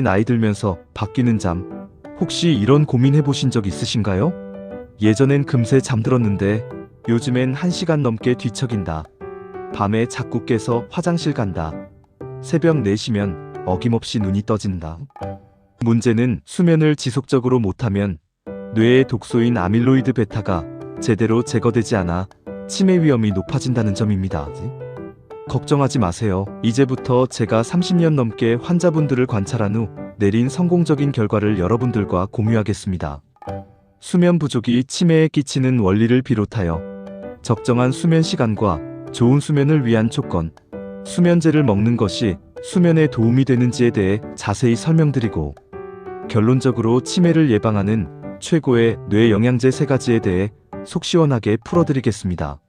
나이 들면서 바뀌는 잠, 혹시 이런 고민 해보신 적 있으신가요? 예전엔 금세 잠들었는데 요즘엔 1시간 넘게 뒤척인다. 밤에 자꾸 깨서 화장실 간다. 새벽 4시면 어김없이 눈이 떠진다. 문제는 수면을 지속적으로 못하면 뇌의 독소인 아밀로이드 베타가 제대로 제거되지 않아 치매 위험이 높아진다는 점입니다. 걱정하지 마세요. 이제부터 제가 30년 넘게 환자분들을 관찰한 후 내린 성공적인 결과를 여러분들과 공유하겠습니다. 수면 부족이 치매에 끼치는 원리를 비롯하여 적정한 수면 시간과 좋은 수면을 위한 조건, 수면제를 먹는 것이 수면에 도움이 되는지에 대해 자세히 설명드리고, 결론적으로 치매를 예방하는 최고의 뇌 영양제 3가지에 대해 속 시원하게 풀어드리겠습니다.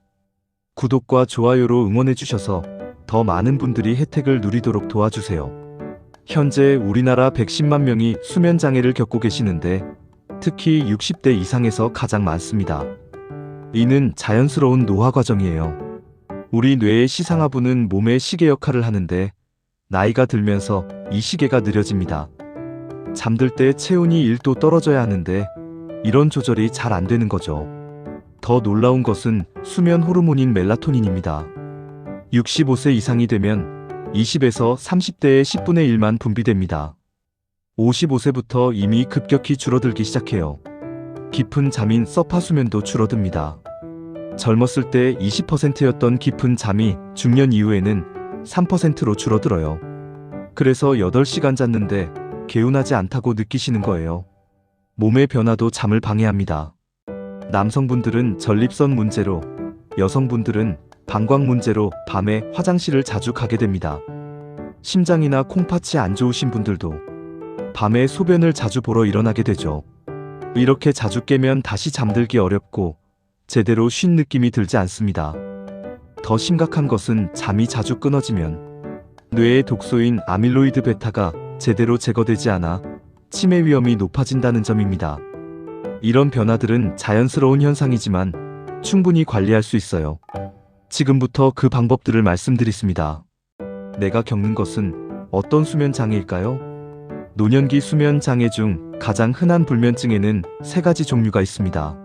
구독과 좋아요로 응원해주셔서 더 많은 분들이 혜택을 누리도록 도와주세요. 현재 우리나라 110만 명이 수면장애를 겪고 계시는데 특히 60대 이상에서 가장 많습니다. 이는 자연스러운 노화 과정이에요. 우리 뇌의 시상하부는 몸의 시계 역할을 하는데 나이가 들면서 이 시계가 느려집니다. 잠들 때 체온이 1도 떨어져야 하는데 이런 조절이 잘 안 되는 거죠. 더 놀라운 것은 수면 호르몬인 멜라토닌입니다. 65세 이상이 되면 20에서 30대의 10분의 1만 분비됩니다. 55세부터 이미 급격히 줄어들기 시작해요. 깊은 잠인 서파 수면도 줄어듭니다. 젊었을 때 20%였던 깊은 잠이 중년 이후에는 3%로 줄어들어요. 그래서 8시간 잤는데 개운하지 않다고 느끼시는 거예요. 몸의 변화도 잠을 방해합니다. 남성분들은 전립선 문제로, 여성분들은 방광 문제로 밤에 화장실을 자주 가게 됩니다. 심장이나 콩팥이 안 좋으신 분들도 밤에 소변을 자주 보러 일어나게 되죠. 이렇게 자주 깨면 다시 잠들기 어렵고 제대로 쉰 느낌이 들지 않습니다. 더 심각한 것은 잠이 자주 끊어지면 뇌의 독소인 아밀로이드 베타가 제대로 제거되지 않아 치매 위험이 높아진다는 점입니다. 이런 변화들은 자연스러운 현상이지만 충분히 관리할 수 있어요. 지금부터 그 방법들을 말씀드리겠습니다. 내가 겪는 것은 어떤 수면 장애일까요? 노년기 수면 장애 중 가장 흔한 불면증에는 3가지 종류가 있습니다.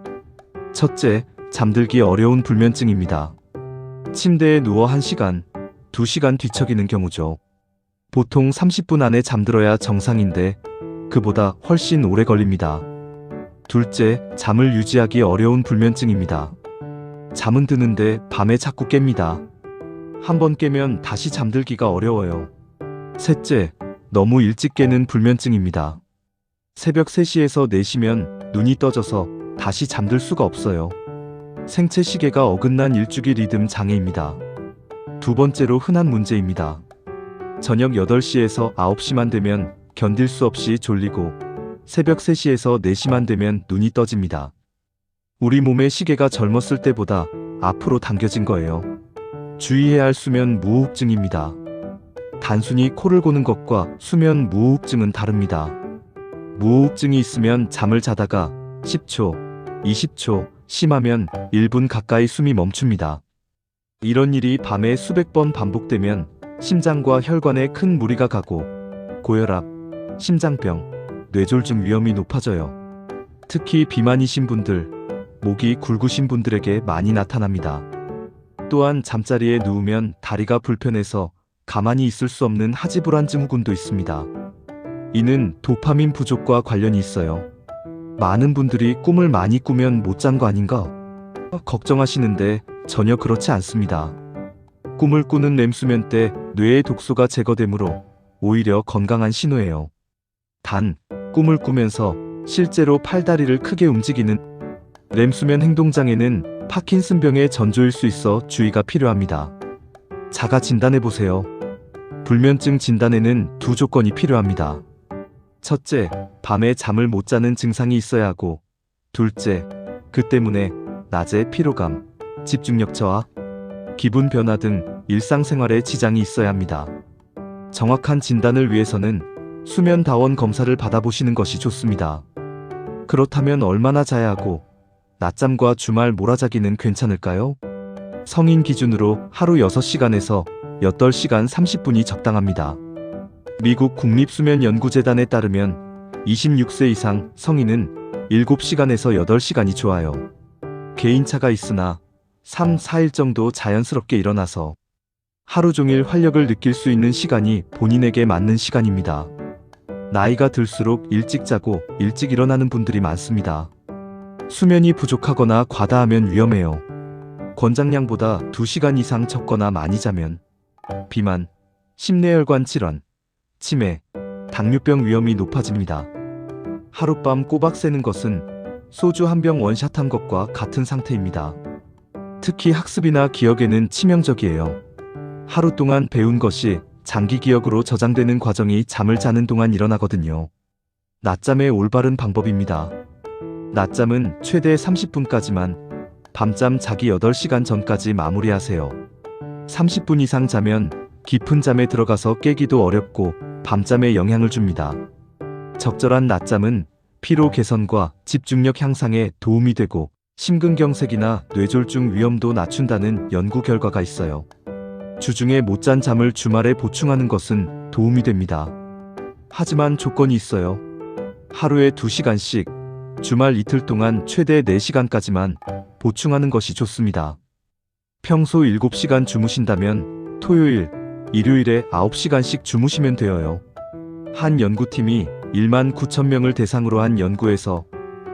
첫째, 잠들기 어려운 불면증입니다. 침대에 누워 1시간, 2시간 뒤척이는 경우죠. 보통 30분 안에 잠들어야 정상인데 그보다 훨씬 오래 걸립니다. 둘째, 잠을 유지하기 어려운 불면증입니다. 잠은 드는데 밤에 자꾸 깹니다. 한번 깨면 다시 잠들기가 어려워요. 셋째, 너무 일찍 깨는 불면증입니다. 새벽 3시에서 4시면 눈이 떠져서 다시 잠들 수가 없어요. 생체 시계가 어긋난 일주기 리듬 장애입니다. 두 번째로 흔한 문제입니다. 저녁 8시에서 9시만 되면 견딜 수 없이 졸리고 새벽 3시에서 4시만 되면 눈이 떠집니다. 우리 몸의 시계가 젊었을 때보다 앞으로 당겨진 거예요. 주의해야 할 수면 무호흡증입니다. 단순히 코를 고는 것과 수면 무호흡증은 다릅니다. 무호흡증이 있으면 잠을 자다가 10초, 20초, 심하면 1분 가까이 숨이 멈춥니다. 이런 일이 밤에 수백 번 반복되면 심장과 혈관에 큰 무리가 가고 고혈압, 심장병, 뇌졸중 위험이 높아져요. 특히 비만이신 분들, 목이 굵으신 분들에게 많이 나타납니다. 또한 잠자리에 누우면 다리가 불편해서 가만히 있을 수 없는 하지불안 증후군도 있습니다. 이는 도파민 부족과 관련이 있어요. 많은 분들이 꿈을 많이 꾸면 못 잔 거 아닌가? 걱정하시는데 전혀 그렇지 않습니다. 꿈을 꾸는 렘수면 때 뇌의 독소가 제거되므로 오히려 건강한 신호예요. 단, 꿈을 꾸면서 실제로 팔다리를 크게 움직이는 렘수면 행동장애는 파킨슨병의 전조일 수 있어 주의가 필요합니다. 자가 진단해보세요. 불면증 진단에는 2 조건이 필요합니다. 첫째, 밤에 잠을 못 자는 증상이 있어야 하고, 둘째, 그 때문에 낮에 피로감, 집중력 저하, 기분 변화 등 일상생활에 지장이 있어야 합니다. 정확한 진단을 위해서는 수면다원 검사를 받아보시는 것이 좋습니다. 그렇다면 얼마나 자야 하고 낮잠과 주말 몰아자기는 괜찮을까요? 성인 기준으로 하루 6시간에서 8시간 30분이 적당합니다. 미국 국립수면연구재단에 따르면 26세 이상 성인은 7시간에서 8시간이 좋아요. 개인차가 있으나 3, 4일 정도 자연스럽게 일어나서 하루 종일 활력을 느낄 수 있는 시간이 본인에게 맞는 시간입니다. 나이가 들수록 일찍 자고 일찍 일어나는 분들이 많습니다. 수면이 부족하거나 과다하면 위험해요. 권장량보다 2시간 이상 적거나 많이 자면 비만, 심내혈관 질환, 치매, 당뇨병 위험이 높아집니다. 하룻밤 꼬박 새는 것은 소주 한 병 원샷한 것과 같은 상태입니다. 특히 학습이나 기억에는 치명적이에요. 하루 동안 배운 것이 장기 기억으로 저장되는 과정이 잠을 자는 동안 일어나거든요. 낮잠의 올바른 방법입니다. 낮잠은 최대 30분까지만, 밤잠 자기 8시간 전까지 마무리하세요. 30분 이상 자면 깊은 잠에 들어가서 깨기도 어렵고 밤잠에 영향을 줍니다. 적절한 낮잠은 피로 개선과 집중력 향상에 도움이 되고 심근경색이나 뇌졸중 위험도 낮춘다는 연구 결과가 있어요. 주중에 못 잔 잠을 주말에 보충하는 것은 도움이 됩니다. 하지만 조건이 있어요. 하루에 2시간씩, 주말 이틀 동안 최대 4시간까지만 보충하는 것이 좋습니다. 평소 7시간 주무신다면 토요일, 일요일에 9시간씩 주무시면 되어요. 한 연구팀이 19,000명을 대상으로 한 연구에서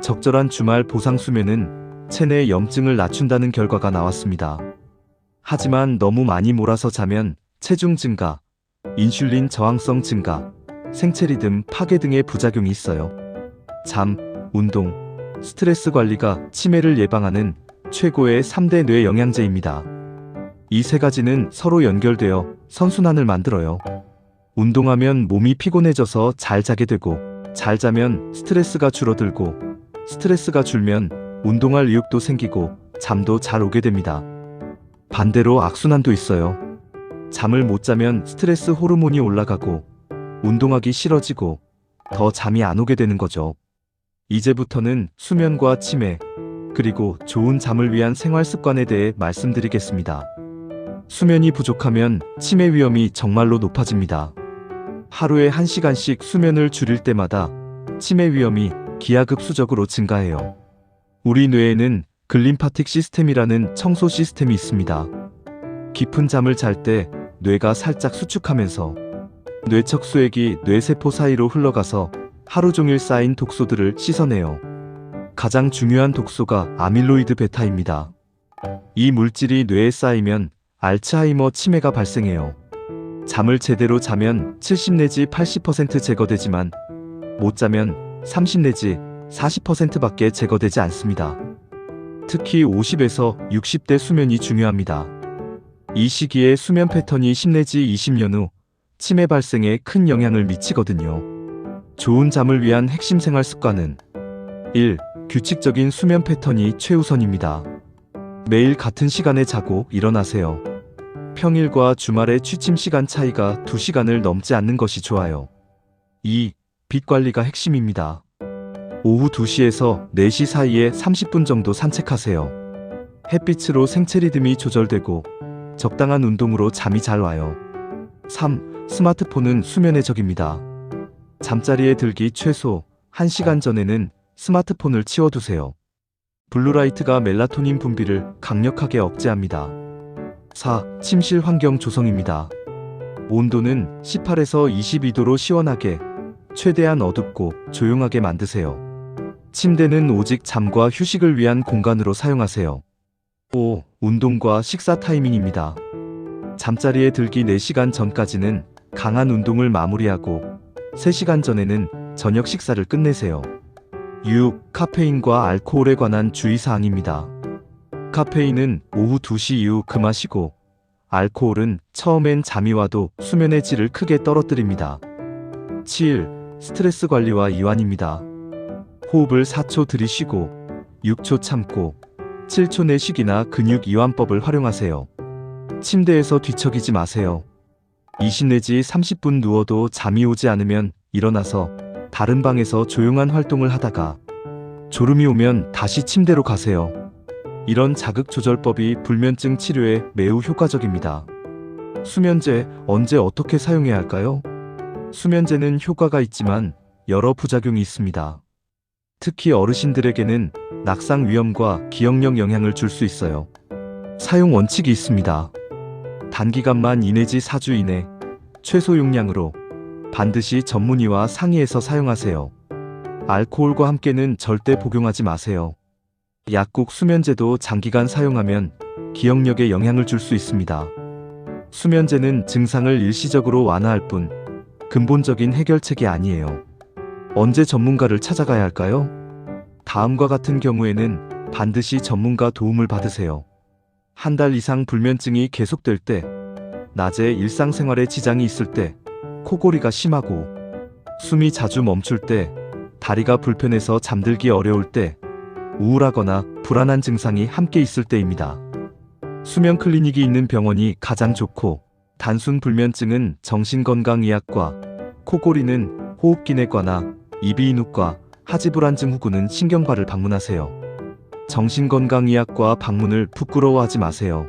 적절한 주말 보상 수면은 체내 염증을 낮춘다는 결과가 나왔습니다. 하지만 너무 많이 몰아서 자면 체중 증가, 인슐린 저항성 증가, 생체 리듬 파괴 등의 부작용이 있어요. 잠, 운동, 스트레스 관리가 치매를 예방하는 최고의 3대 뇌 영양제입니다. 이 세 가지는 서로 연결되어 선순환을 만들어요. 운동하면 몸이 피곤해져서 잘 자게 되고, 잘 자면 스트레스가 줄어들고, 스트레스가 줄면 운동할 의욕도 생기고 잠도 잘 오게 됩니다. 반대로 악순환도 있어요. 잠을 못 자면 스트레스 호르몬이 올라가고 운동하기 싫어지고 더 잠이 안 오게 되는 거죠. 이제부터는 수면과 치매, 그리고 좋은 잠을 위한 생활 습관에 대해 말씀드리겠습니다. 수면이 부족하면 치매 위험이 정말로 높아집니다. 하루에 1시간씩 수면을 줄일 때마다 치매 위험이 기하급수적으로 증가해요. 우리 뇌에는 글림파틱 시스템이라는 청소 시스템이 있습니다. 깊은 잠을 잘 때 뇌가 살짝 수축하면서 뇌척 수액이 뇌세포 사이로 흘러가서 하루 종일 쌓인 독소들을 씻어내요. 가장 중요한 독소가 아밀로이드 베타입니다. 이 물질이 뇌에 쌓이면 알츠하이머 치매가 발생해요. 잠을 제대로 자면 70 내지 80% 제거되지만 못 자면 30 내지 40%밖에 제거되지 않습니다. 특히 50에서 60대 수면이 중요합니다. 이 시기에 수면 패턴이 10 내지 20년 후 치매 발생에 큰 영향을 미치거든요. 좋은 잠을 위한 핵심 생활 습관은 1. 규칙적인 수면 패턴이 최우선입니다. 매일 같은 시간에 자고 일어나세요. 평일과 주말의 취침 시간 차이가 2시간을 넘지 않는 것이 좋아요. 2. 빛 관리가 핵심입니다. 오후 2시에서 4시 사이에 30분 정도 산책하세요. 햇빛으로 생체 리듬이 조절되고 적당한 운동으로 잠이 잘 와요. 3. 스마트폰은 수면의 적입니다. 잠자리에 들기 최소 1시간 전에는 스마트폰을 치워두세요. 블루라이트가 멜라토닌 분비를 강력하게 억제합니다. 4. 침실 환경 조성입니다. 온도는 18에서 22도로 시원하게, 최대한 어둡고 조용하게 만드세요. 침대는 오직 잠과 휴식을 위한 공간으로 사용하세요. 5. 운동과 식사 타이밍입니다. 잠자리에 들기 4시간 전까지는 강한 운동을 마무리하고 3시간 전에는 저녁 식사를 끝내세요. 6. 카페인과 알코올에 관한 주의사항입니다. 카페인은 오후 2시 이후 금하시고 알코올은 처음엔 잠이 와도 수면의 질을 크게 떨어뜨립니다. 7. 스트레스 관리와 이완입니다. 호흡을 4초 들이쉬고 6초 참고 7초 내쉬기나 근육 이완법을 활용하세요. 침대에서 뒤척이지 마세요. 20 내지 30분 누워도 잠이 오지 않으면 일어나서 다른 방에서 조용한 활동을 하다가 졸음이 오면 다시 침대로 가세요. 이런 자극조절법이 불면증 치료에 매우 효과적입니다. 수면제 언제 어떻게 사용해야 할까요? 수면제는 효과가 있지만 여러 부작용이 있습니다. 특히 어르신들에게는 낙상 위험과 기억력 영향을 줄 수 있어요. 사용 원칙이 있습니다. 단기간만 2 내지 4주 이내, 최소 용량으로 반드시 전문의와 상의해서 사용하세요. 알코올과 함께는 절대 복용하지 마세요. 약국 수면제도 장기간 사용하면 기억력에 영향을 줄 수 있습니다. 수면제는 증상을 일시적으로 완화할 뿐 근본적인 해결책이 아니에요. 언제 전문가를 찾아가야 할까요? 다음과 같은 경우에는 반드시 전문가 도움을 받으세요. 한 달 이상 불면증이 계속될 때, 낮에 일상생활에 지장이 있을 때, 코골이가 심하고, 숨이 자주 멈출 때, 다리가 불편해서 잠들기 어려울 때, 우울하거나 불안한 증상이 함께 있을 때입니다. 수면 클리닉이 있는 병원이 가장 좋고, 단순 불면증은 정신건강의학과, 코골이는 호흡기내과나 이비인후과, 하지불안증 후구는 신경과를 방문하세요. 정신건강의학과 방문을 부끄러워하지 마세요.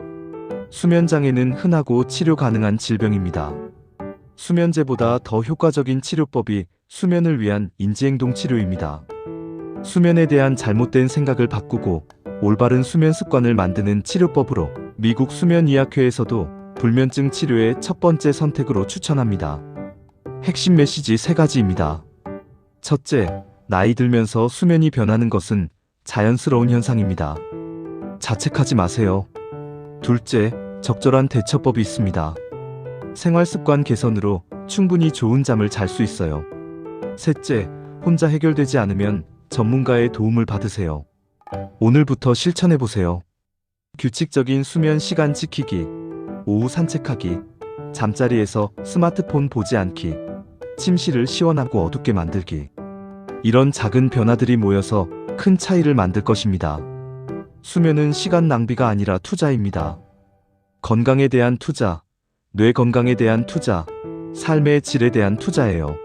수면장애는 흔하고 치료 가능한 질병입니다. 수면제보다 더 효과적인 치료법이 수면을 위한 인지행동 치료입니다. 수면에 대한 잘못된 생각을 바꾸고 올바른 수면 습관을 만드는 치료법으로 미국 수면의학회에서도 불면증 치료의 첫 번째 선택으로 추천합니다. 핵심 메시지 3가지입니다. 첫째, 나이 들면서 수면이 변하는 것은 자연스러운 현상입니다. 자책하지 마세요. 둘째, 적절한 대처법이 있습니다. 생활습관 개선으로 충분히 좋은 잠을 잘 수 있어요. 셋째, 혼자 해결되지 않으면 전문가의 도움을 받으세요. 오늘부터 실천해보세요. 규칙적인 수면 시간 지키기, 오후 산책하기, 잠자리에서 스마트폰 보지 않기, 침실을 시원하고 어둡게 만들기. 이런 작은 변화들이 모여서 큰 차이를 만들 것입니다. 수면은 시간 낭비가 아니라 투자입니다. 건강에 대한 투자, 뇌 건강에 대한 투자, 삶의 질에 대한 투자예요.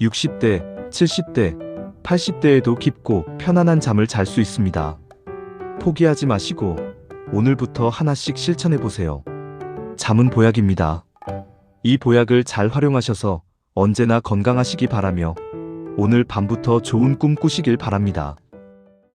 60대, 70대, 80대에도 깊고 편안한 잠을 잘 수 있습니다. 포기하지 마시고 오늘부터 하나씩 실천해보세요. 잠은 보약입니다. 이 보약을 잘 활용하셔서 언제나 건강하시기 바라며 오늘 밤부터 좋은 꿈 꾸시길 바랍니다.